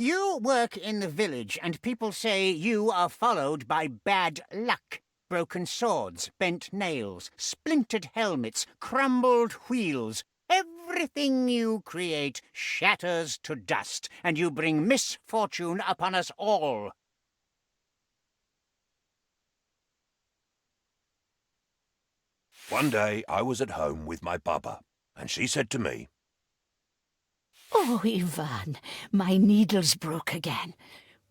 You work in the village, and people say you are followed by bad luck. Broken swords, bent nails, splintered helmets, crumbled wheels. Everything you create shatters to dust, and you bring misfortune upon us all. One day I was at home with my baba, and she said to me, "Oh, Ivan, my needle's broke again.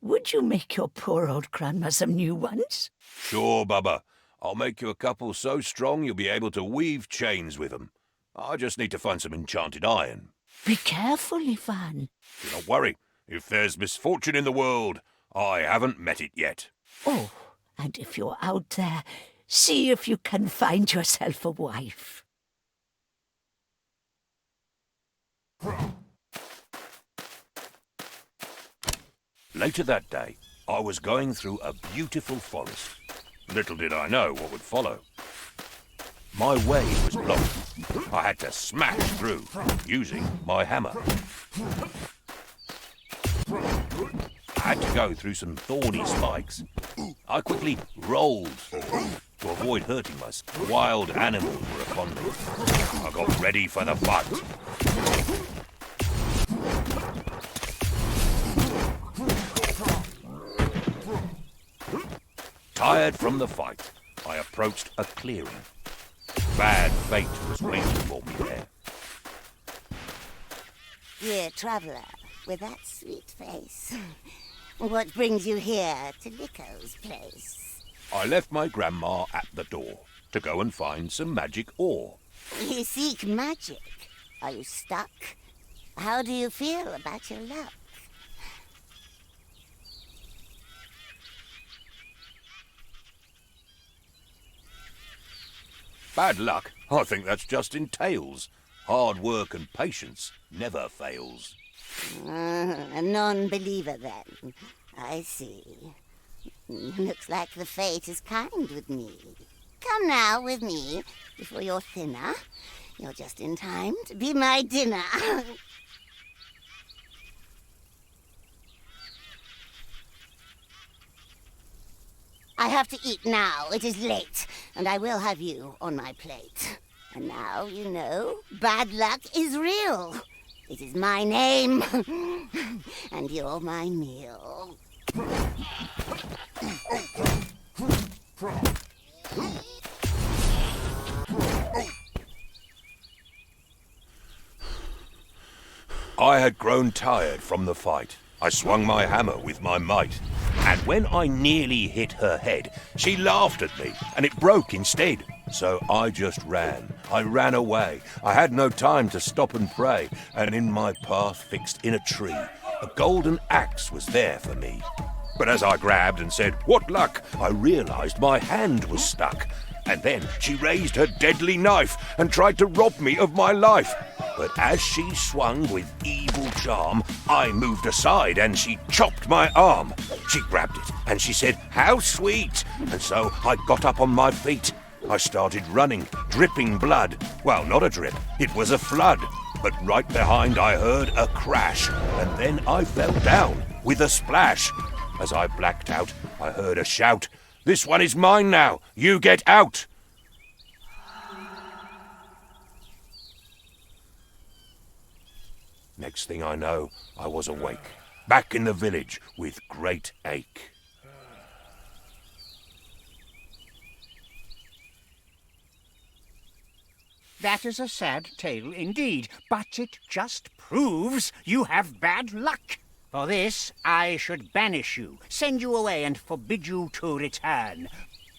Would you make your poor old grandma some new ones?" "Sure, baba. I'll make you a couple so strong you'll be able to weave chains with them. I just need to find some enchanted iron." "Be careful, Ivan." "Do not worry. If there's misfortune in the world, I haven't met it yet." "Oh, and if you're out there, see if you can find yourself a wife." Later that day, I was going through a beautiful forest. Little did I know what would follow. My way was blocked. I had to smash through using my hammer. I had to go through some thorny spikes. I quickly rolled to avoid hurting myself. Wild animals were upon me. I got ready for the fight. Tired from the fight, I approached a clearing. Bad fate was waiting for me there. Dear traveller, with that sweet face, what brings you here to Nico's place? I left my grandma at the door to go and find some magic ore. You seek magic. Are you stuck? How do you feel about your luck? Bad luck? I think that's just in tales. Hard work and patience never fails. A non-believer, then. I see. Looks like the fate is kind with me. Come now with me before you're thinner. You're just in time to be my dinner. I have to eat now. It is late, and I will have you on my plate. And now you know bad luck is real. It is my name, and you're my meal. I had grown tired from the fight. I swung my hammer with my might, and when I nearly hit her head, she laughed at me, and it broke instead. So I just ran. I ran away. I had no time to stop and pray, and in my path fixed in a tree, a golden axe was there for me. But as I grabbed and said, "What luck?" I realized my hand was stuck. And then she raised her deadly knife and tried to rob me of my life. But as she swung with evil charm, I moved aside and she chopped my arm. She grabbed it and she said, "How sweet!" And so I got up on my feet. I started running, dripping blood. Well, not a drip, it was a flood. But right behind I heard a crash, and then I fell down with a splash. As I blacked out, I heard a shout, "This one is mine now, you get out!" Next thing I know, I was awake, back in the village with great ache. That is a sad tale indeed, but it just proves you have bad luck. For this, I should banish you, send you away, and forbid you to return.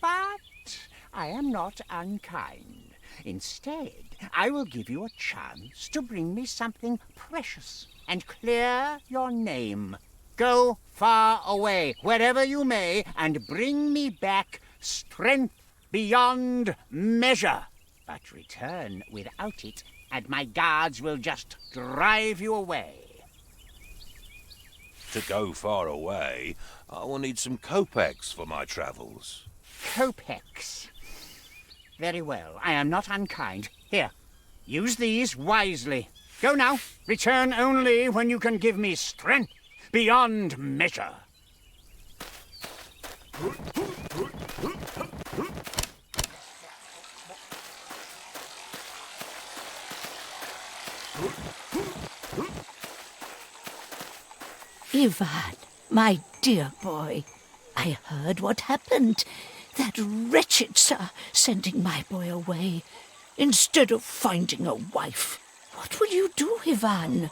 But I am not unkind. Instead, I will give you a chance to bring me something precious and clear your name. Go far away, wherever you may, and bring me back strength beyond measure. But return without it, and my guards will just drive you away. To go far away, I will need some kopecks for my travels. Kopecks. Very well, I am not unkind. Here, use these wisely. Go now. Return only when you can give me strength beyond measure. Ivan, my dear boy, I heard what happened. That wretched Tzar sending my boy away instead of finding a wife. What will you do, Ivan?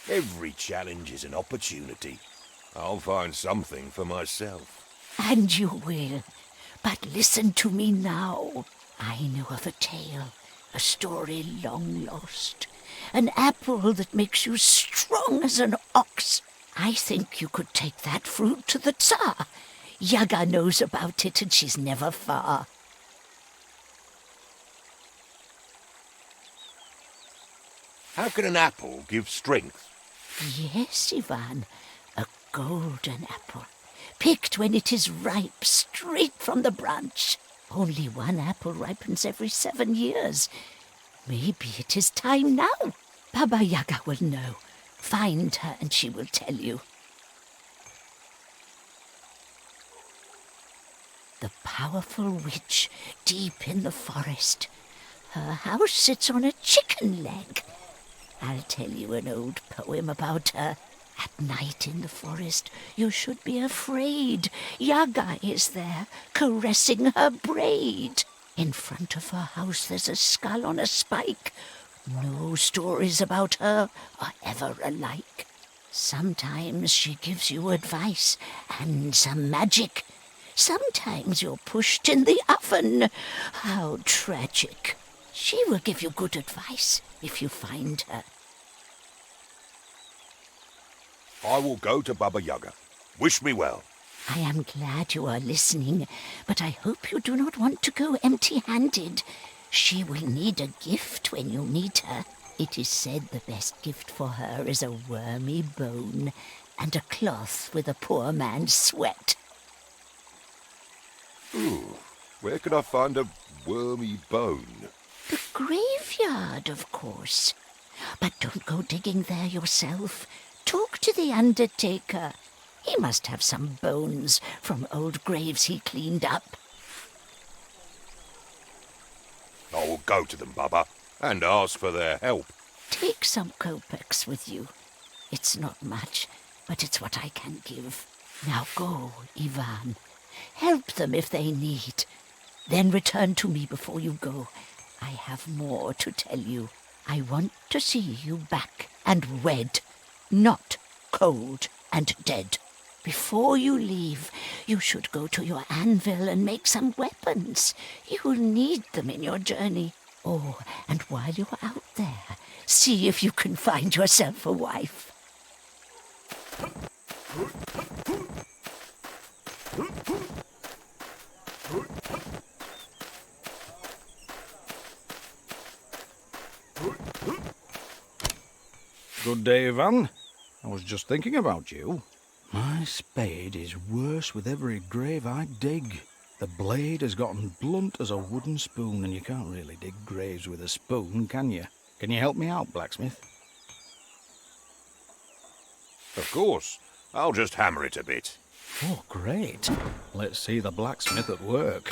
Every challenge is an opportunity. I'll find something for myself. And you will. But listen to me now. I know of a tale, a story long lost. An apple that makes you strong as an ox. I think you could take that fruit to the Tzar. Yaga knows about it and she's never far. How can an apple give strength? Yes, Ivan, a golden apple, picked when it is ripe, straight from the branch. Only one apple ripens every 7 years. Maybe it is time now. Baba Yaga will know. Find her and she will tell you. The powerful witch deep in the forest. Her house sits on a chicken leg. I'll tell you an old poem about her. At night in the forest, you should be afraid. Yaga is there, caressing her braid. In front of her house there's a skull on a spike. No stories about her are ever alike. Sometimes she gives you advice and some magic. Sometimes you're pushed in the oven. How tragic. She will give you good advice if you find her. I will go to Baba Yaga. Wish me well. I am glad you are listening, but I hope you do not want to go empty-handed. She will need a gift when you meet her. It is said the best gift for her is a wormy bone and a cloth with a poor man's sweat. Ooh, where could I find a wormy bone? The graveyard, of course. But don't go digging there yourself. Talk to the undertaker. He must have some bones from old graves he cleaned up. I will go to them, Baba, and ask for their help. Take some kopecks with you. It's not much, but it's what I can give. Now go, Ivan. Help them if they need. Then return to me before you go. I have more to tell you. I want to see you back and wed, not cold and dead. Before you leave, you should go to your anvil and make some weapons. You will need them in your journey. Oh, and while you're out there, see if you can find yourself a wife. Good day, Ivan. I was just thinking about you. My spade is worse with every grave I dig. The blade has gotten blunt as a wooden spoon, and you can't really dig graves with a spoon, can you? Can you help me out, blacksmith? Of course. I'll just hammer it a bit. Oh, great. Let's see the blacksmith at work.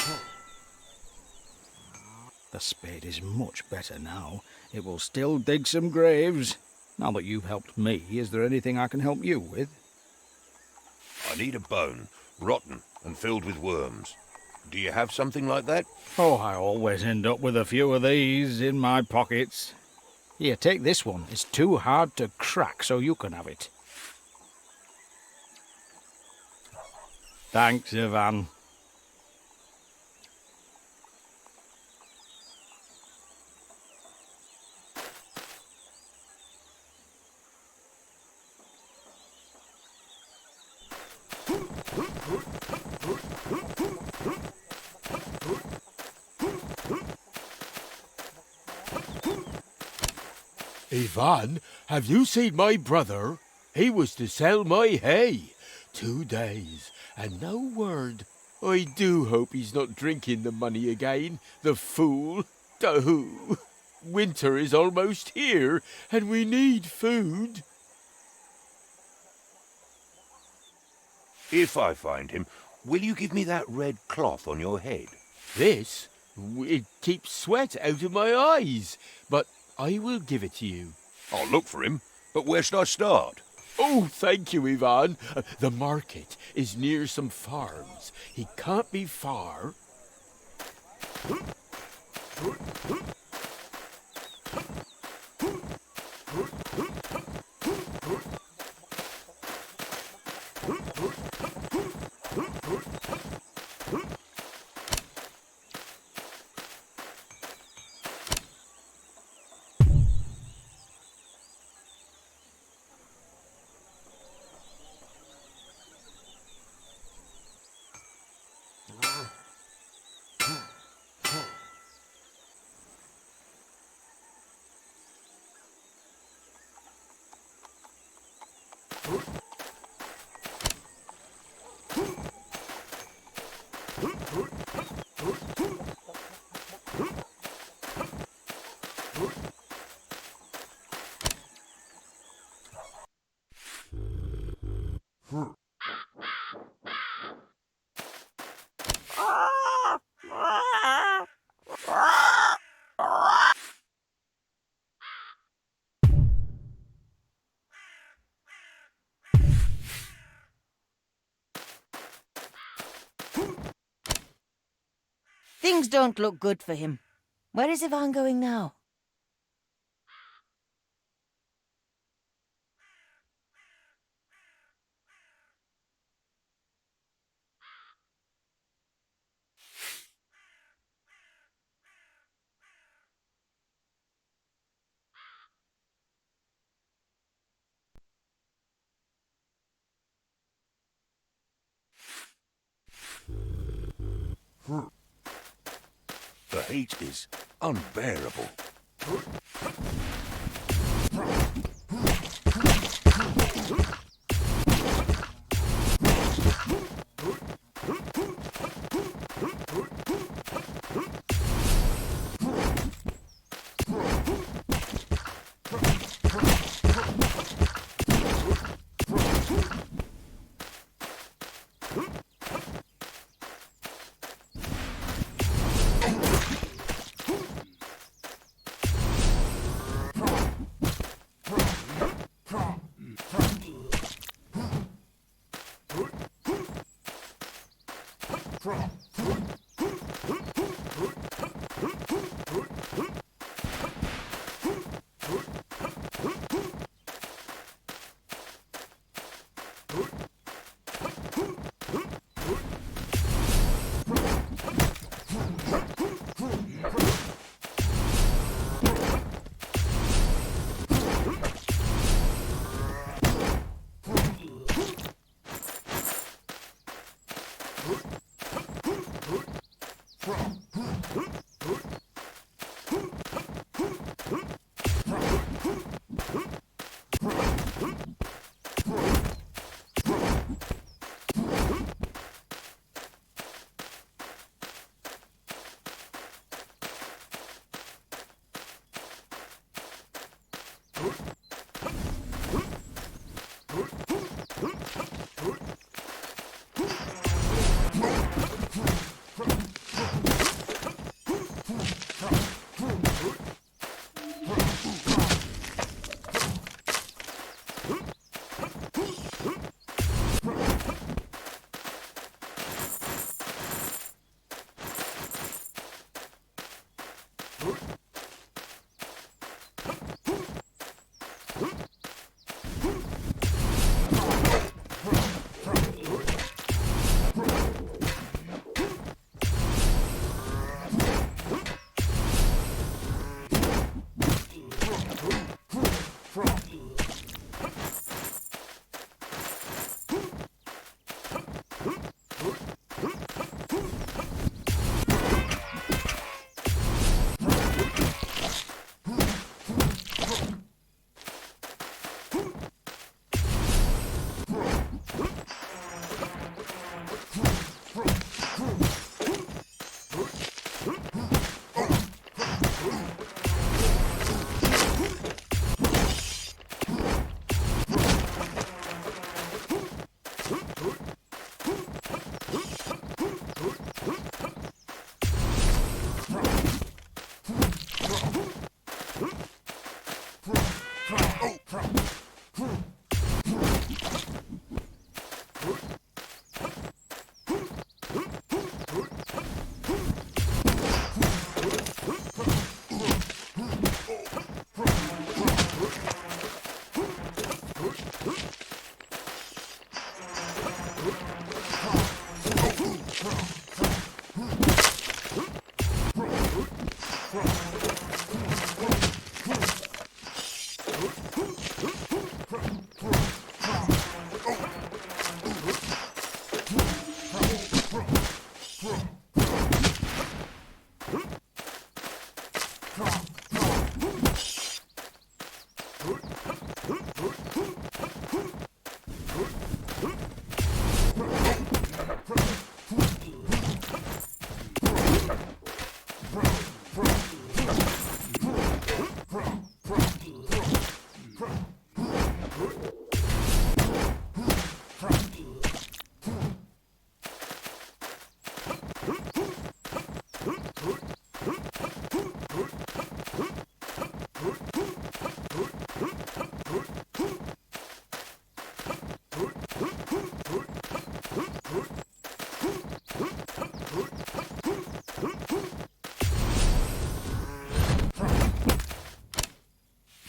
The spade is much better now. It will still dig some graves. Now that you've helped me, is there anything I can help you with? I need a bone, rotten and filled with worms. Do you have something like that? Oh, I always end up with a few of these in my pockets. Here, take this one. It's too hard to crack, so you can have it. Thanks, Ivan. Ivan, have you seen my brother? He was to sell my hay. 2 days, and no word. I do hope he's not drinking the money again, the fool. Dahoo. winter is almost here and we need food. If I find him, will you give me that red cloth on your head? This, it keeps sweat out of my eyes, but I will give it to you. I'll look for him, but where should I start? Oh, thank you, Ivan. The market is near some farms. He can't be far. Things don't look good for him. Where is Ivan going now? The heat is unbearable.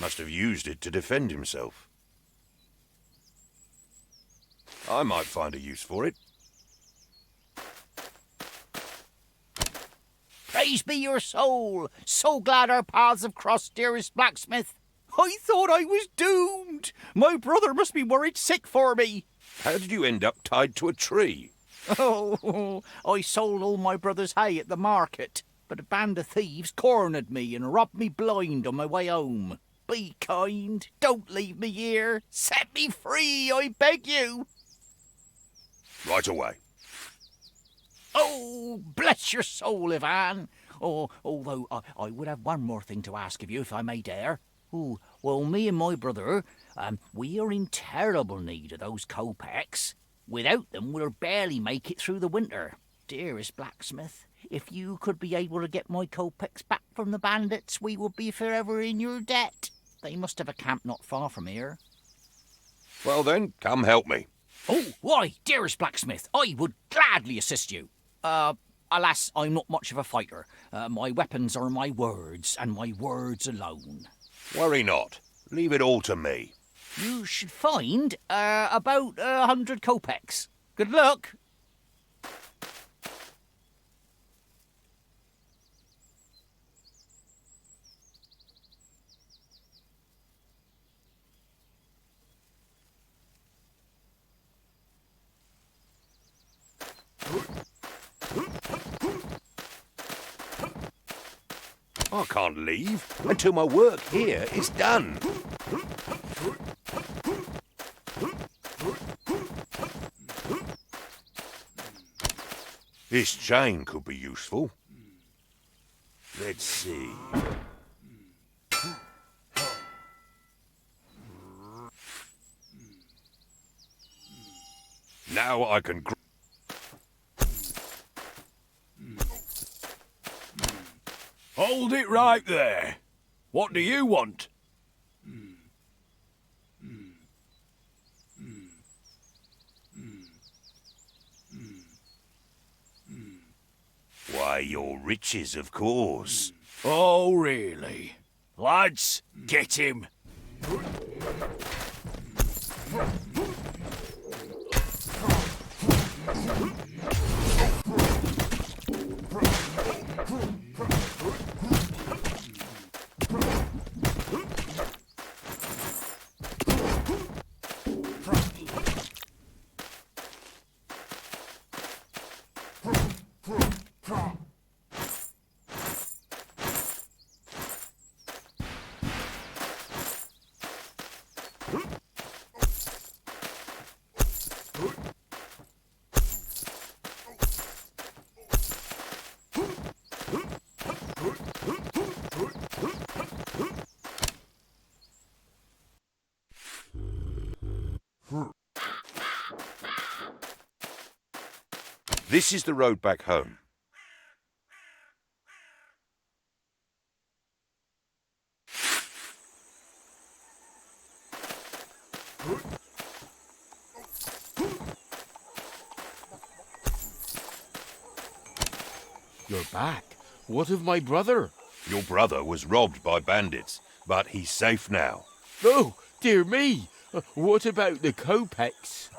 Must have used it to defend himself. I might find a use for it. Praise be your soul! So glad our paths have crossed, dearest blacksmith. I thought I was doomed. My brother must be worried sick for me. How did you end up tied to a tree? Oh, I sold all my brother's hay at the market, but a band of thieves cornered me and robbed me blind on my way home. Be kind. Don't leave me here. Set me free, I beg you. Right away. Oh, bless your soul, Ivan. Oh, although I would have one more thing to ask of you, if I may dare. Oh, well, me and my brother, we are in terrible need of those kopecks. Without them, we'll barely make it through the winter. Dearest blacksmith, if you could be able to get my kopecks back from the bandits, we would be forever in your debt. They must have a camp not far from here. Well then, come help me. Oh, why, dearest blacksmith, I would gladly assist you. Alas, I'm not much of a fighter. My weapons are my words, and my words alone. Worry not. Leave it all to me. You should find about 100 kopecks. Good luck. I can't leave until my work here is done. This chain could be useful. Let's see. Now I can... Hold it right there. What do you want? Why, your riches, of course. Oh, really? Lads, get him. This is the road back home. You're back. What of my brother? Your brother was robbed by bandits, but he's safe now. Oh, dear me. What about the kopecks?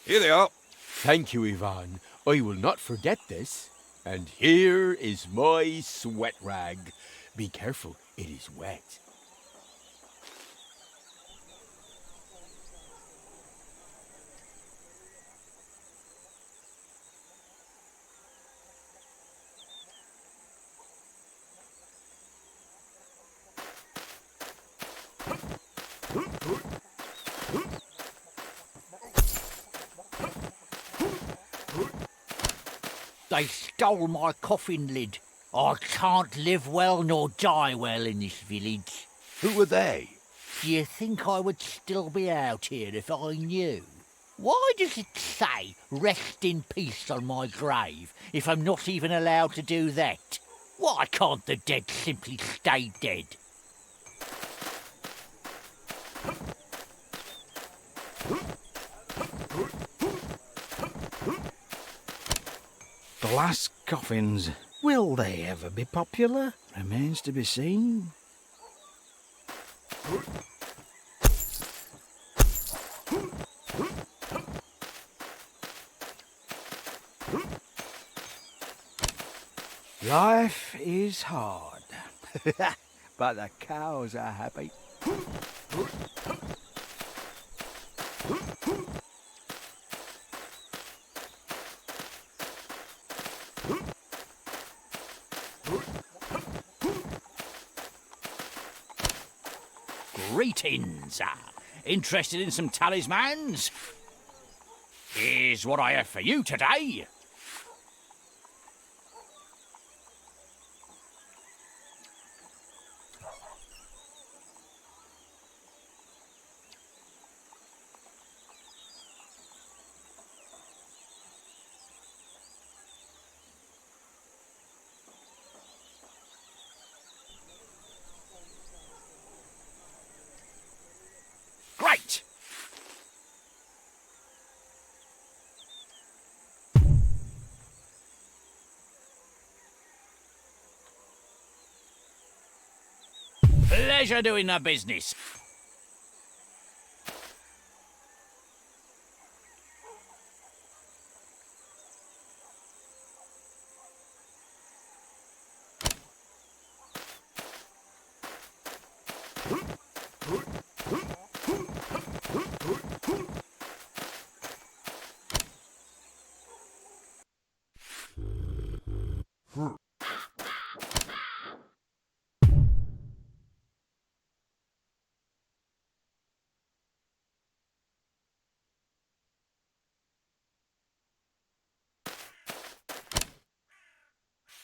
Here they are. Thank you, Ivan. I will not forget this. And here is my sweat rag. Be careful, it is wet. They stole my coffin lid. I can't live well nor die well in this village. Who were they? Do you think I would still be out here if I knew? Why does it say, rest in peace on my grave, if I'm not even allowed to do that? Why can't the dead simply stay dead? Glass coffins. Will they ever be popular? Remains to be seen. Life is hard, but the cows are happy. Greetings. Interested in some talismans? Here's what I have for you today. Great! Pleasure doing the business.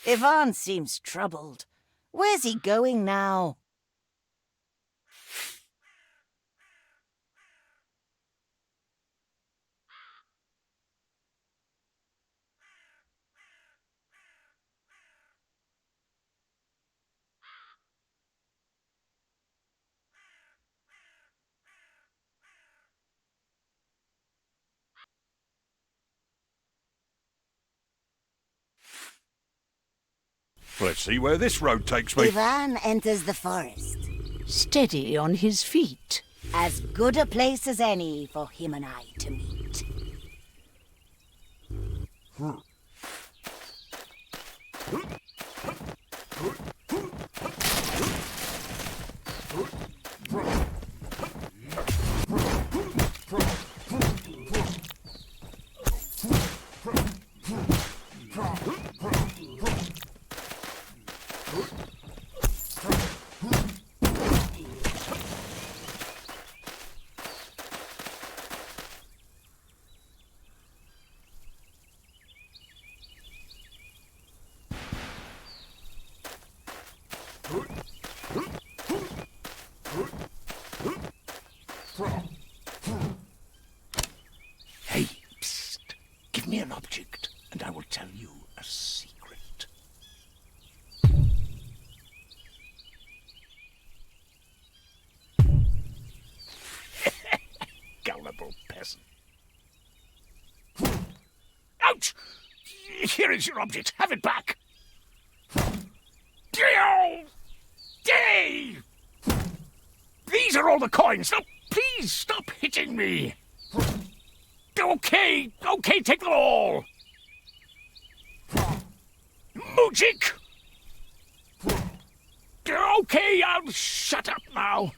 Ivan seems troubled. Where's he going now? Let's see where this road takes me. Ivan enters the forest. Steady on his feet. As good a place as any for him and I to meet. Hey, psst. Give me an object, and I will tell you a secret. Gullible peasant. Ouch! Here is your object. Have it back. These are all the coins. Now, please stop hitting me. Okay, take them all. music! Okay, I'll shut up now.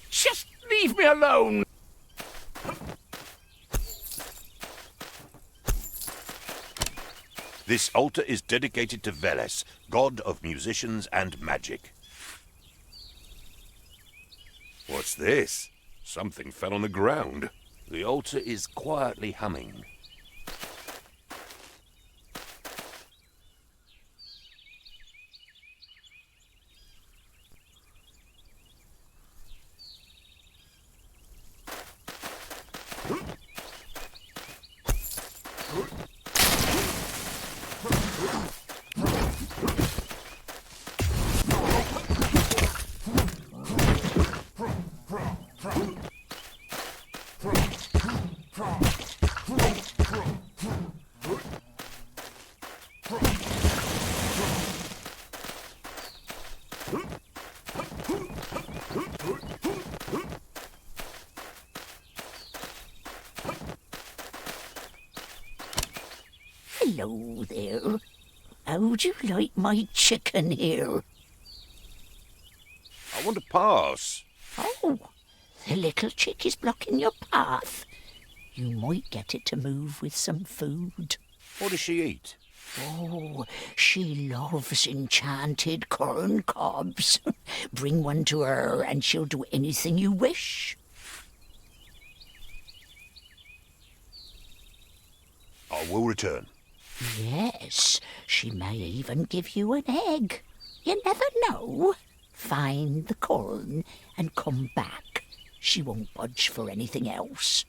Just leave me alone. This altar is dedicated to Veles, god of musicians and magic. What's this? Something fell on the ground. The altar is quietly humming. Hello there. How'd you like my chicken here? I want to pass. Oh, the little chick is blocking your path. You might get it to move with some food. What does she eat? Oh, she loves enchanted corn cobs. Bring one to her and she'll do anything you wish. I will return. Yes, she may even give you an egg. You never know. Find the corn and come back. She won't budge for anything else.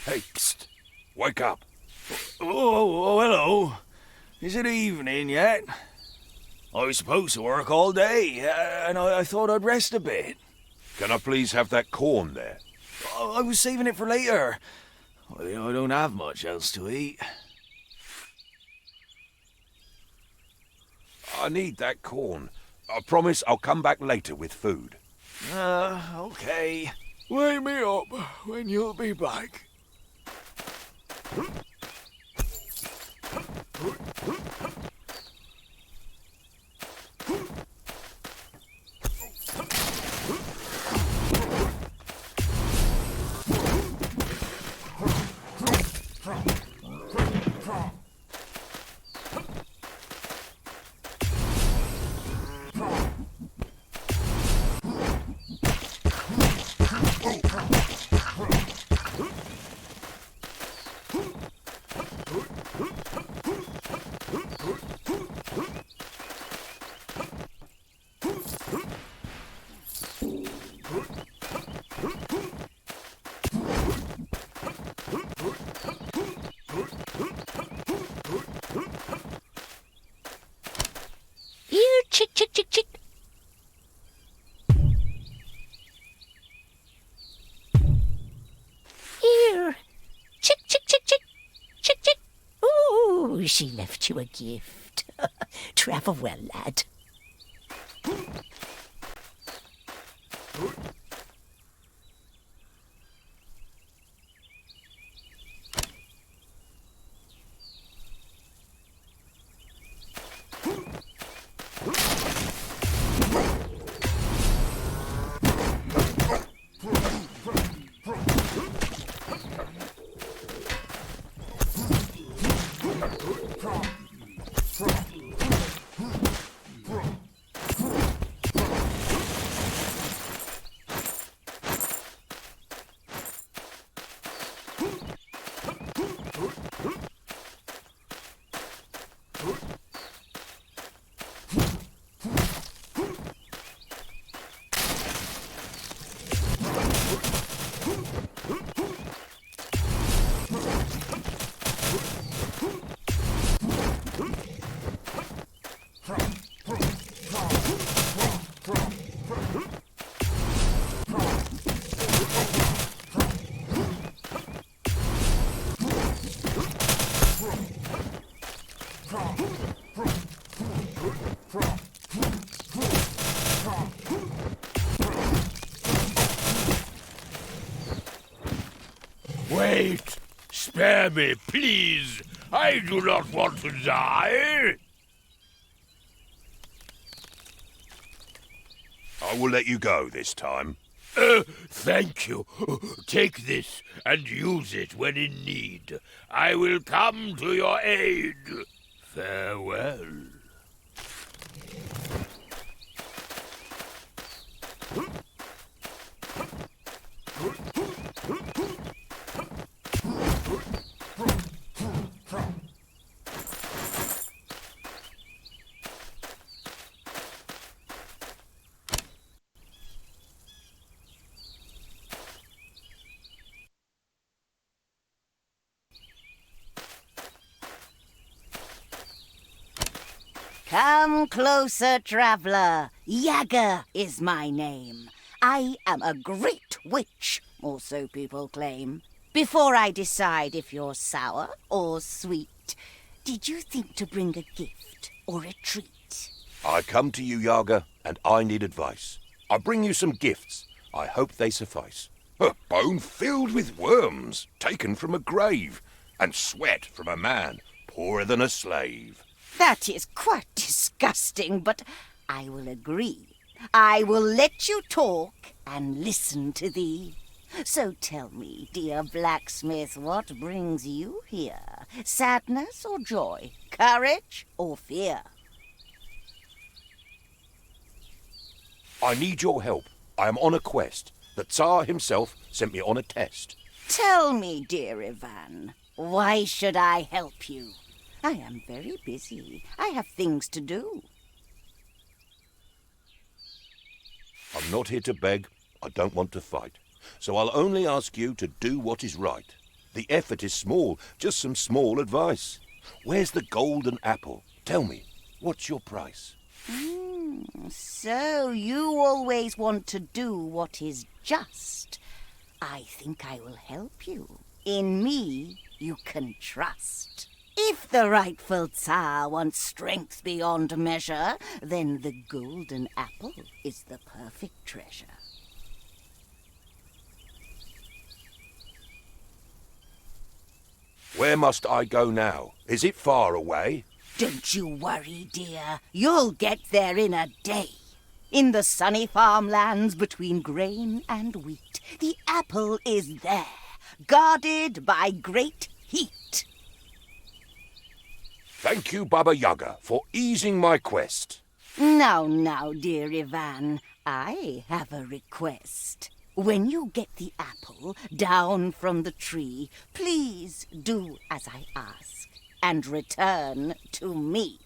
Hey, psst. Wake up. Oh, hello. Is it evening yet? I was supposed to work all day, and I thought I'd rest a bit. Can I please have that corn there? I was saving it for later. I don't have much else to eat. I need that corn. I promise I'll come back later with food. Okay. Wake me up when you'll be back. Here, chick, chick, chick, chick. Here. Chick, chick, chick, chick. Chick, chick. Ooh, she left you a gift. Travel well, lad. Wait! Spare me, please! I do not want to die! I will let you go this time. Thank you. Take this and use it when in need. I will come to your aid. Farewell. Come closer, traveler. Yaga is my name. I am a great witch, or so people claim. Before I decide if you're sour or sweet, did you think to bring a gift or a treat? I come to you, Yaga, and I need advice. I bring you some gifts. I hope they suffice. A bone filled with worms, taken from a grave, and sweat from a man poorer than a slave. That is quite disgusting, but I will agree. I will let you talk and listen to thee. So tell me, dear blacksmith, what brings you here? Sadness or joy? Courage or fear? I need your help. I am on a quest. The Tzar himself sent me on a test. Tell me, dear Ivan, why should I help you? I am very busy. I have things to do. I'm not here to beg. I don't want to fight. So I'll only ask you to do what is right. The effort is small, just some small advice. Where's the golden apple? Tell me, what's your price? So you always want to do what is just. I think I will help you. In me, you can trust. If the rightful Tzar wants strength beyond measure, then the golden apple is the perfect treasure. Where must I go now? Is it far away? Don't you worry, dear. You'll get there in a day. In the sunny farmlands between grain and wheat, the apple is there, guarded by great heat. Thank you, Baba Yaga, for easing my quest. Now, dear Ivan, I have a request. When you get the apple down from the tree, please do as I ask and return to me.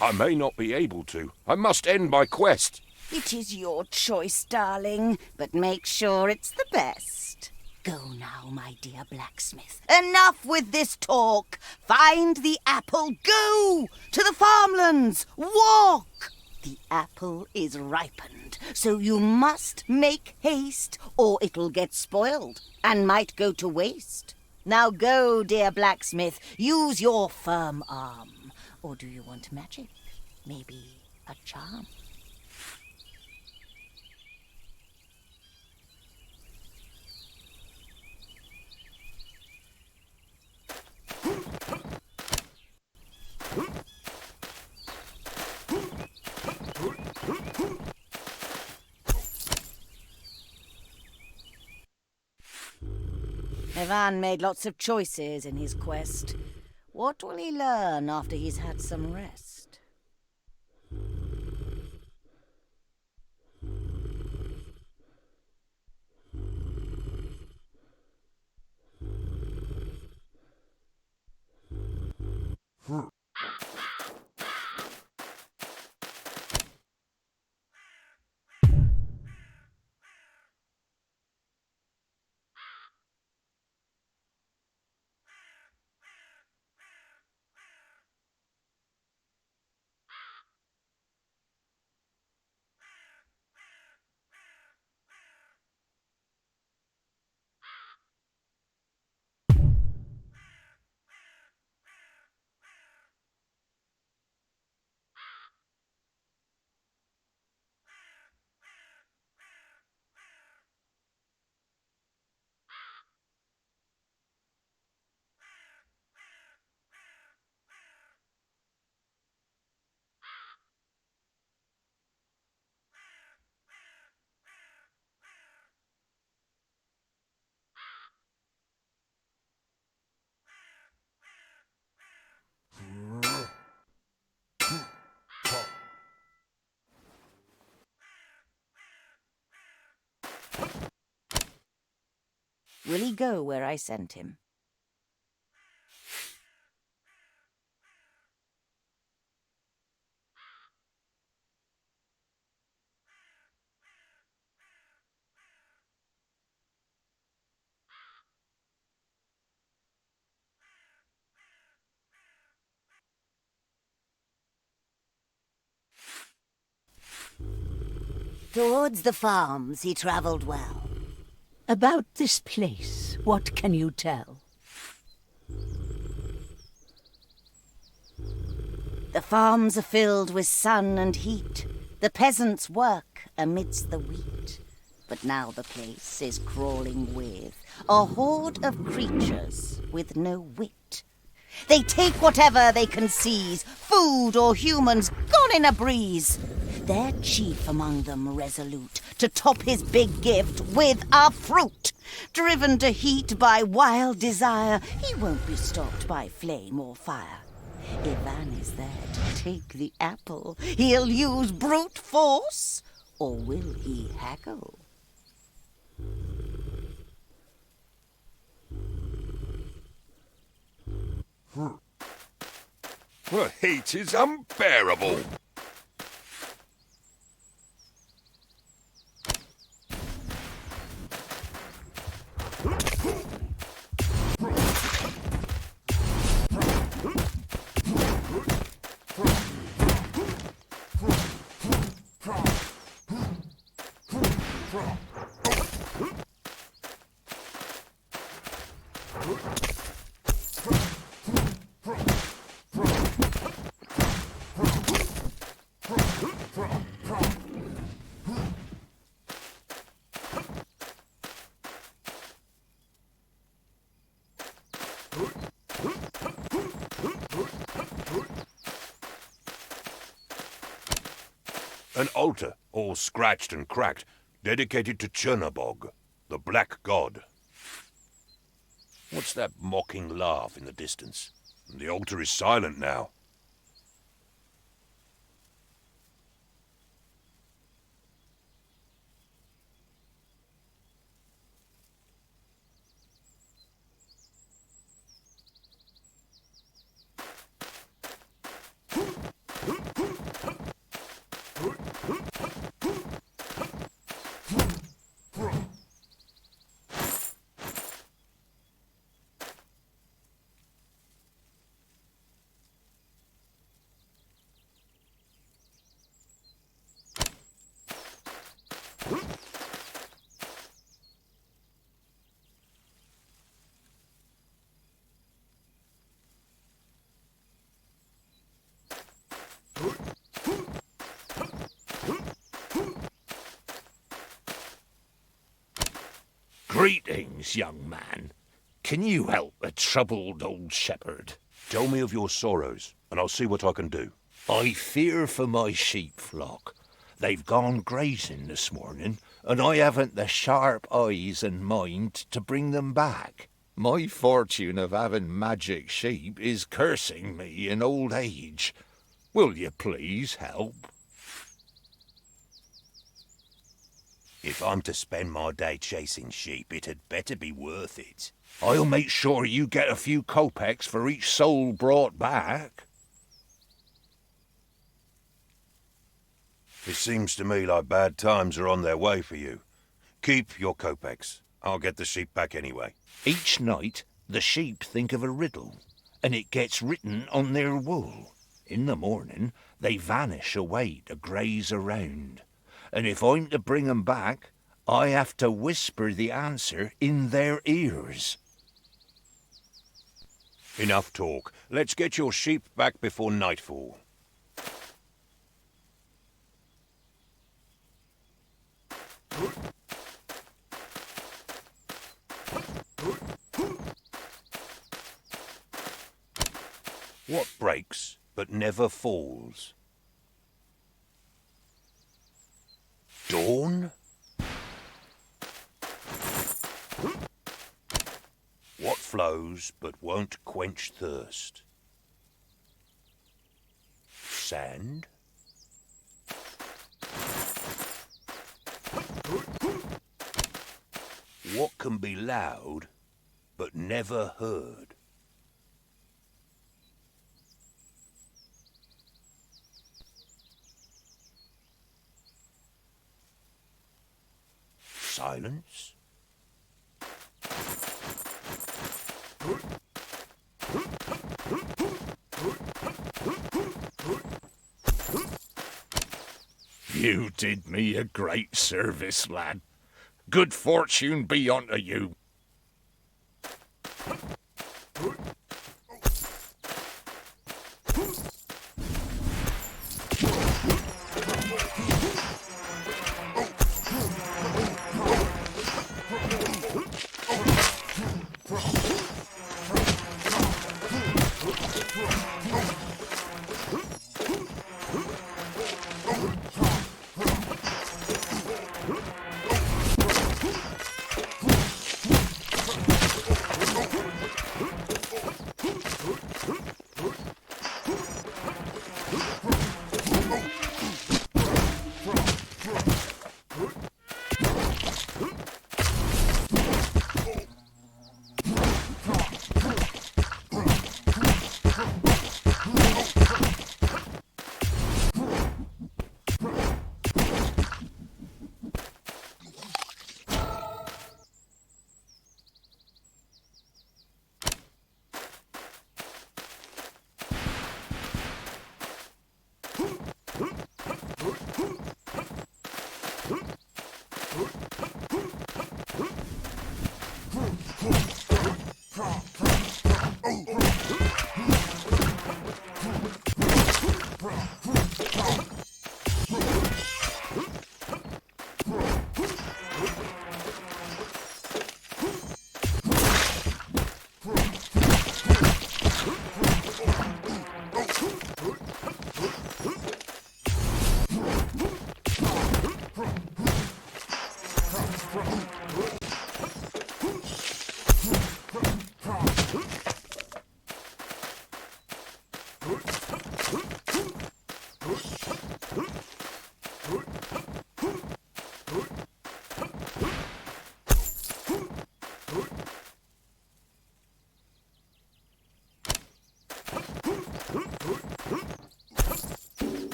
I may not be able to. I must end my quest. It is your choice, darling, but make sure it's the best. Go now, my dear blacksmith. Enough with this talk. Find the apple. Go to the farmlands. Walk. The apple is ripened, so you must make haste, or it'll get spoiled and might go to waste. Now go, dear blacksmith. Use your firm arm. Or do you want magic? Maybe a charm? Ivan made lots of choices in his quest. What will he learn after he's had some rest? will he go where I sent him? Towards the farms he travelled well. About this place, what can you tell? The farms are filled with sun and heat. The peasants work amidst the wheat. But now the place is crawling with a horde of creatures with no wit. They take whatever they can seize, food or humans, gone in a breeze. Their chief among them resolute to top his big gift with a fruit. Driven to heat by wild desire, he won't be stopped by flame or fire. Ivan is there to take the apple. He'll use brute force, or will he haggle? The heat is unbearable. An altar, all scratched and cracked, dedicated to Chernobog, the black god. What's that mocking laugh in the distance? The altar is silent now. Greetings, young man. Can you help a troubled old shepherd? Tell me of your sorrows, and I'll see what I can do. I fear for my sheep flock. They've gone grazing this morning, and I haven't the sharp eyes and mind to bring them back. My fortune of having magic sheep is cursing me in old age. Will you please help? If I'm to spend my day chasing sheep, it had better be worth it. I'll make sure you get a few kopecks for each soul brought back. It seems to me like bad times are on their way for you. Keep your kopecks. I'll get the sheep back anyway. Each night, the sheep think of a riddle, and it gets written on their wool. In the morning, they vanish away to graze around. And if I'm to bring 'em back, I have to whisper the answer in their ears. Enough talk. Let's get your sheep back before nightfall. What breaks but never falls? Dawn? What flows but won't quench thirst? Sand? What can be loud but never heard? Silence? You did me a great service, lad. Good fortune be unto you.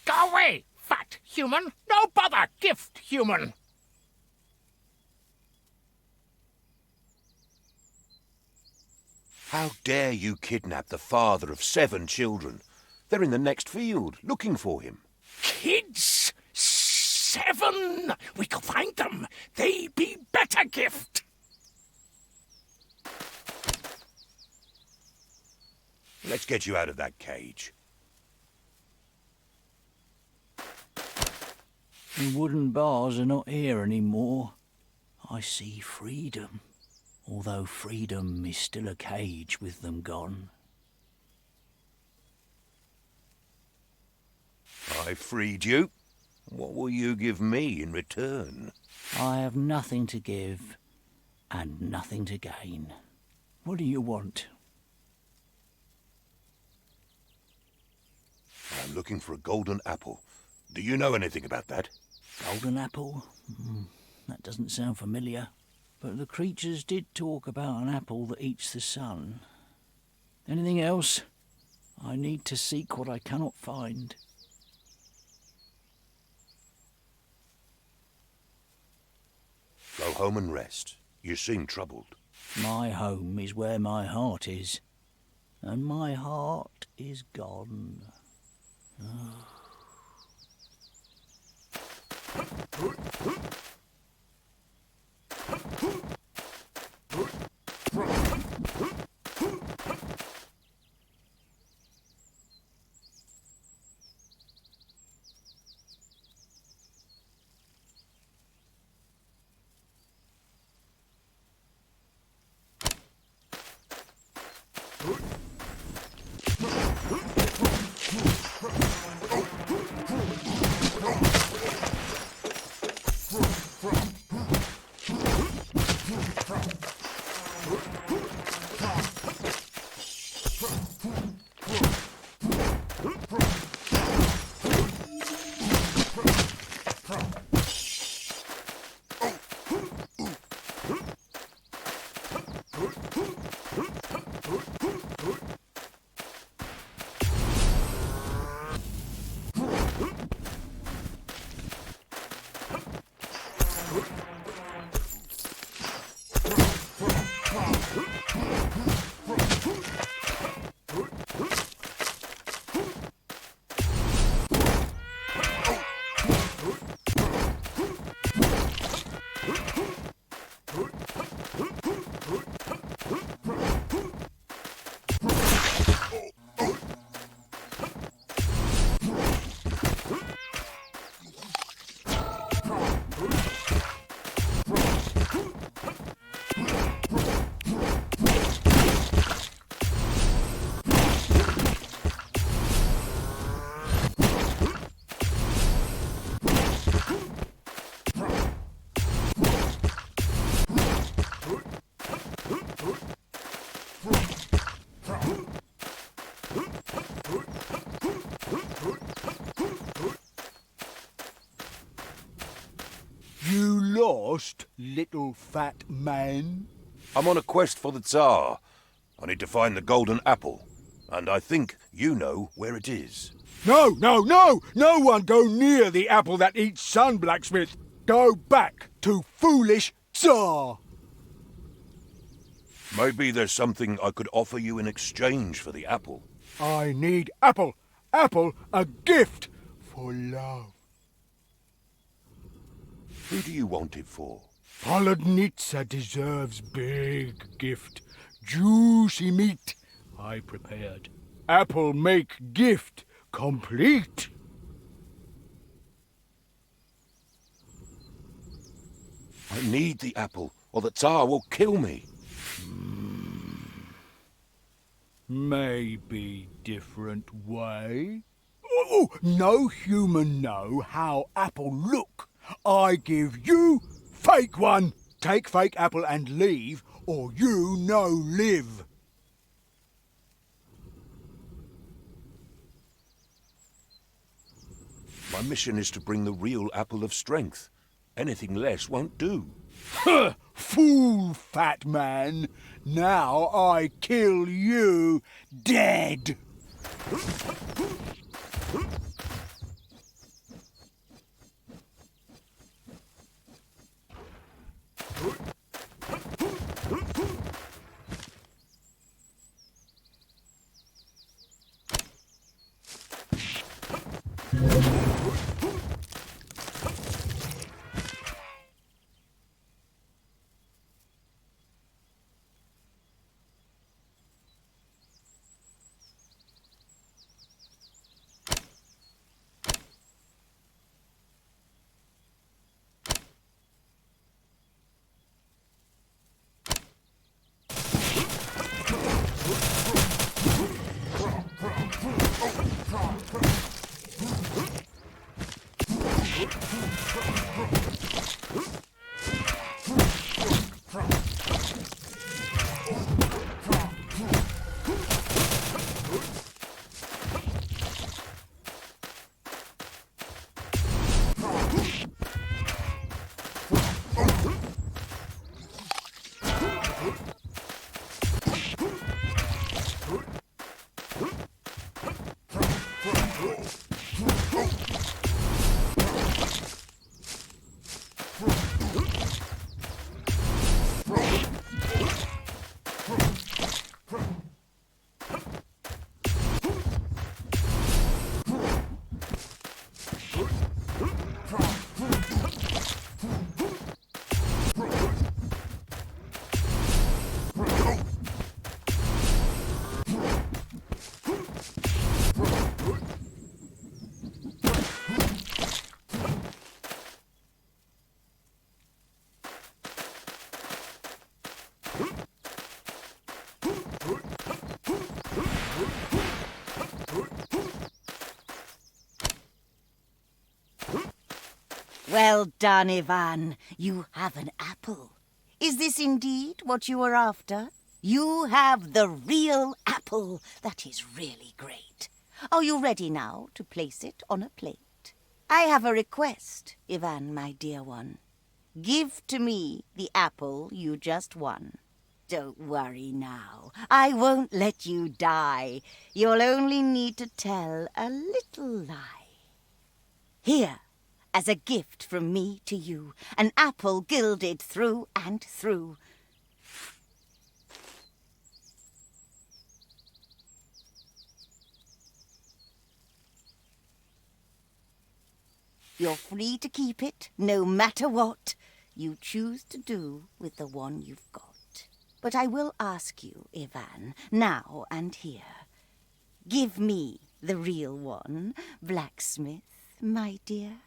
Go away, fat human. No bother, gift human. How dare you kidnap the father of 7 children? They're in the next field, looking for him. Kids? 7? We could find them. They be better gift. Let's get you out of that cage. The wooden bars are not here anymore. I see freedom, although freedom is still a cage with them gone. I freed you. What will you give me in return? I have nothing to give and nothing to gain. What do you want? I'm looking for a golden apple. Do you know anything about that? Golden apple? That doesn't sound familiar. But the creatures did talk about an apple that eats the sun. Anything else? I need to seek what I cannot find. Go home and rest. You seem troubled. My home is where my heart is. And my heart is gone. You lost, little fat man? I'm on a quest for the Tzar. I need to find the golden apple, and I think you know where it is. No, no, no! No one go near the apple that eats sun, blacksmith! Go back to foolish Tzar! Maybe there's something I could offer you in exchange for the apple. I need apple! Apple, a gift for love. Who do you want it for? Polodnitsa deserves big gift. Juicy meat I prepared. Apple make gift complete. I need the apple, or the Tzar will kill me. Maybe different way. Oh, no human know how apple look. I give you fake one. Take fake apple and leave, or you no live. My mission is to bring the real apple of strength. Anything less won't do. Fool, fat man. Now I kill you dead. Well done, Ivan. You have an apple. Is this indeed what you were after? You have the real apple. That is really great. Are you ready now to place it on a plate? I have a request, Ivan, my dear one. Give to me the apple you just won. Don't worry now. I won't let you die. You'll only need to tell a little lie. Here, as a gift from me to you, an apple gilded through and through. You're free to keep it, no matter what you choose to do with the one you've got. But I will ask you, Ivan, now and here. Give me the real one, blacksmith, my dear.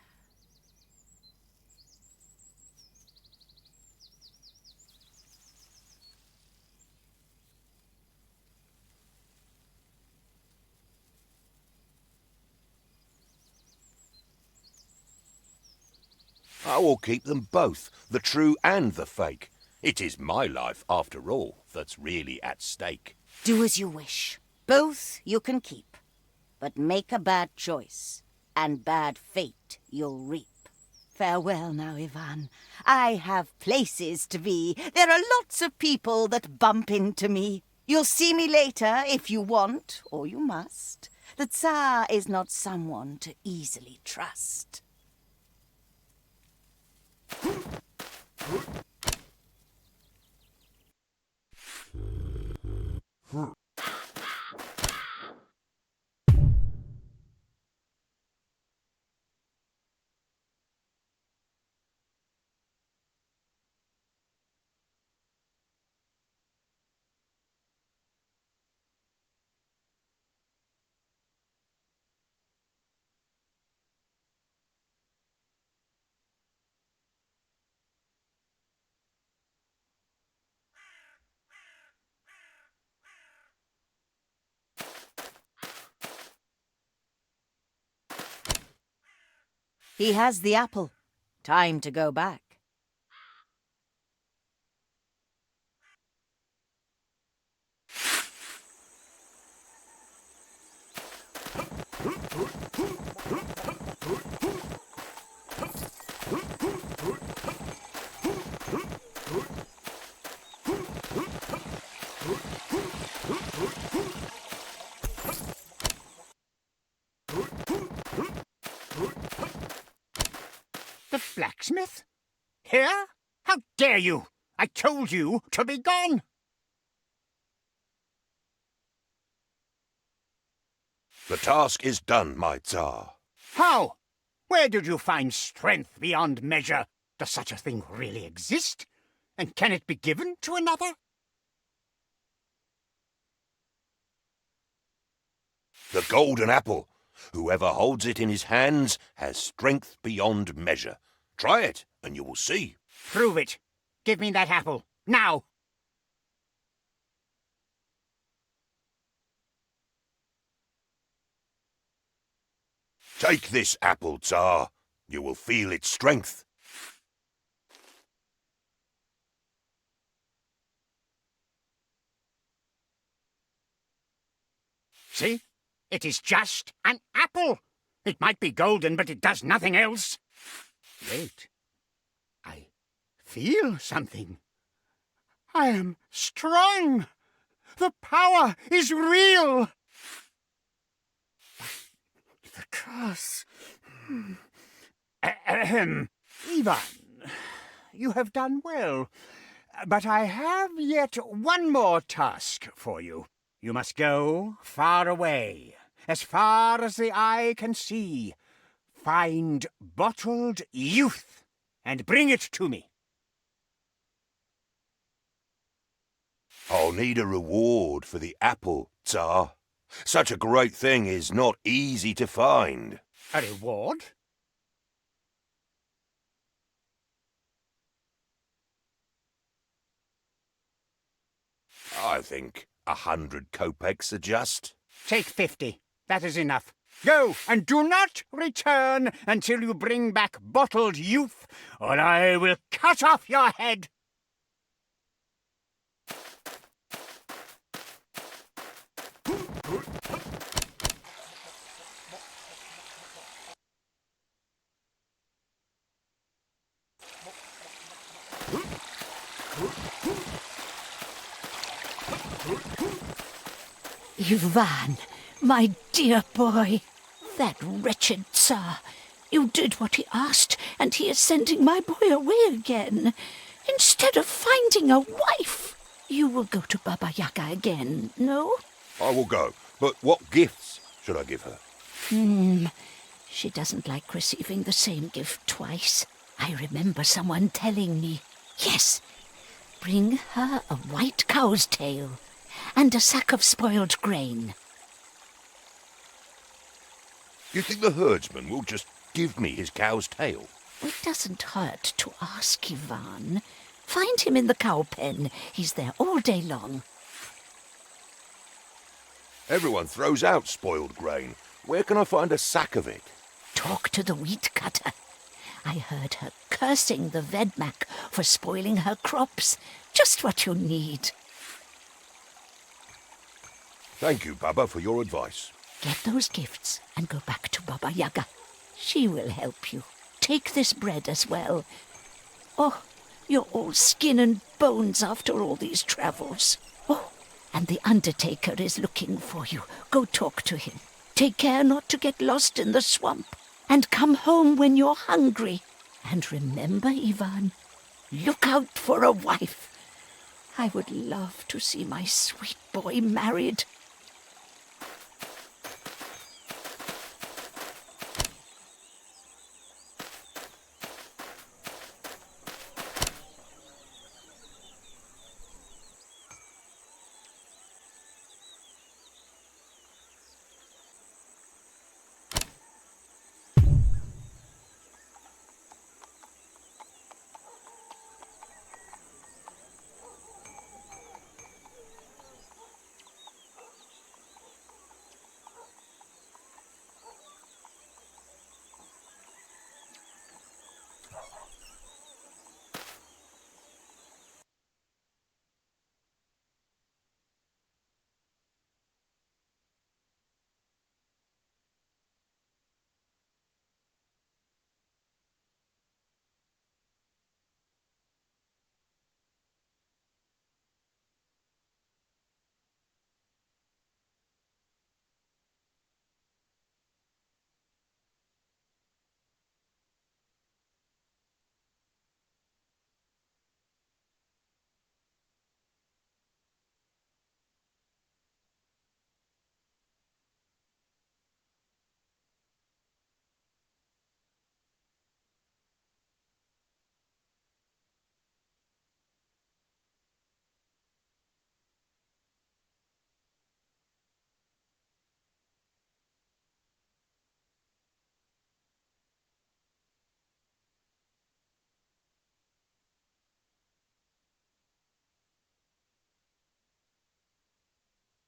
I will keep them both, the true and the fake. It is my life, after all, that's really at stake. Do as you wish. Both you can keep. But make a bad choice, and bad fate you'll reap. Farewell now, Ivan. I have places to be. There are lots of people that bump into me. You'll see me later if you want, or you must. The Tzar is not someone to easily trust. He has the apple. Time to go back. The blacksmith? Here? How dare you? I told you to be gone. The task is done, my Tzar. How? Where did you find strength beyond measure? Does such a thing really exist? And can it be given to another? The golden apple. Whoever holds it in his hands has strength beyond measure. Try it, and you will see. Prove it. Give me that apple, now. Take this apple, Tzar. You will feel its strength. See? It is just an apple. It might be golden, but it does nothing else. Wait. I feel something. I am strong. The power is real. The curse. Ivan, you have done well. But I have yet one more task for you. You must go far away, as far as the eye can see. Find bottled youth and bring it to me. I'll need a reward for the apple, Tzar. Such a great thing is not easy to find. A reward? I think 100 kopecks are just. Take 50. That is enough. Go, and do not return until you bring back bottled youth, or I will cut off your head. Ivan, my dear boy, that wretched Tzar. You did what he asked, and he is sending my boy away again. Instead of finding a wife, you will go to Baba Yaga again, no? I will go, but what gifts should I give her? She doesn't like receiving the same gift twice. I remember someone telling me. Yes, bring her a white cow's tail and a sack of spoiled grain. You think the herdsman will just give me his cow's tail? It doesn't hurt to ask, Ivan. Find him in the cow pen. He's there all day long. Everyone throws out spoiled grain. Where can I find a sack of it? Talk to the wheat cutter. I heard her cursing the Vedmak for spoiling her crops. Just what you need. Thank you, Baba, for your advice. Get those gifts and go back to Baba Yaga. She will help you. Take this bread as well. Oh, you're all skin and bones after all these travels. Oh, and the undertaker is looking for you. Go talk to him. Take care not to get lost in the swamp. And come home when you're hungry. And remember, Ivan, look out for a wife. I would love to see my sweet boy married.